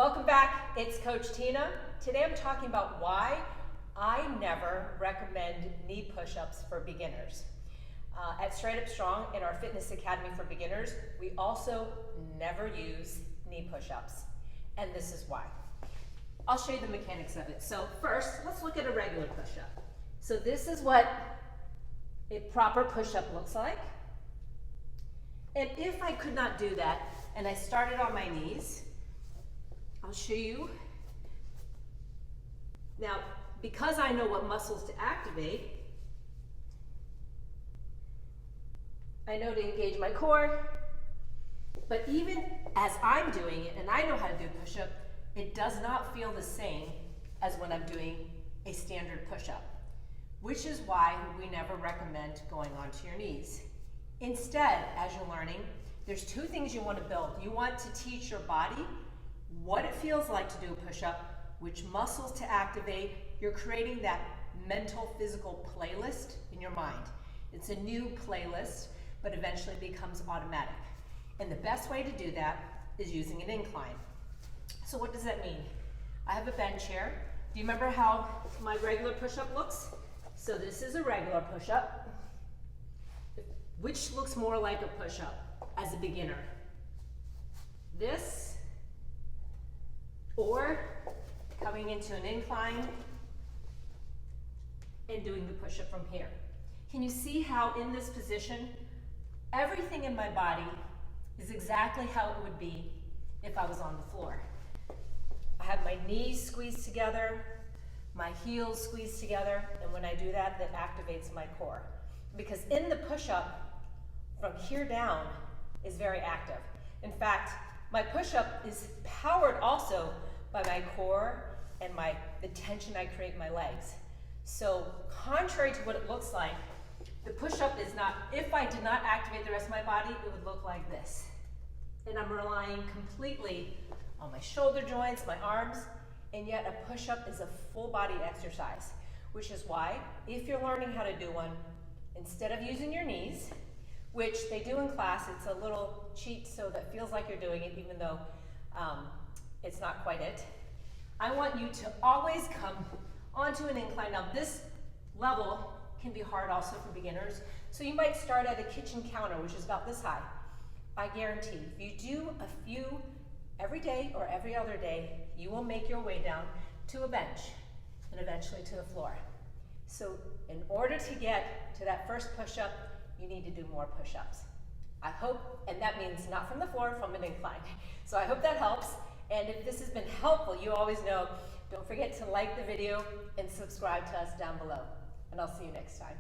Welcome back, it's Coach Tina. Today I'm talking about why I never recommend knee push-ups for beginners. At Straight Up Strong, in our Fitness Academy for Beginners, we also never use knee push-ups, and this is why. I'll show you the mechanics of it. So first, let's look at a regular push-up. So this is what a proper push-up looks like. And if I could not do that, and I started on my knees, I'll show you. Now, because I know what muscles to activate, I know to engage my core, but even as I'm doing it, and I know how to do a push-up, it does not feel the same as when I'm doing a standard push-up, which is why we never recommend going onto your knees. Instead, as you're learning, there's two things you want to build. You want to teach your body what it feels like to do a push-up, which muscles to activate. You're creating that mental, physical playlist in your mind. It's a new playlist, but eventually becomes automatic. And the best way to do that is using an incline. So what does that mean? I have a bench here. Do you remember how my regular push-up looks? So this is a regular push-up, which looks more like a push-up as a beginner. This, or coming into an incline and doing the push-up from here. Can you see how in this position, everything in my body is exactly how it would be if I was on the floor. I have my knees squeezed together, my heels squeezed together, and when I do that, that activates my core. Because in the push-up, from here down is very active. In fact, my push-up is powered also by my core and the tension I create in my legs. So contrary to what it looks like, the push-up is not, if I did not activate the rest of my body, it would look like this. And I'm relying completely on my shoulder joints, my arms, and yet a push-up is a full body exercise, which is why if you're learning how to do one, instead of using your knees, which they do in class, it's a little cheat so that feels like you're doing it even though it's not quite it. I want you to always come onto an incline. Now this level can be hard also for beginners. So you might start at a kitchen counter, which is about this high. I guarantee if you do a few every day or every other day, you will make your way down to a bench and eventually to the floor. So in order to get to that first push-up, you need to do more push-ups. I hope, and that means not from the floor, from an incline. So I hope that helps. And if this has been helpful, you always know, don't forget to like the video and subscribe to us down below. And I'll see you next time.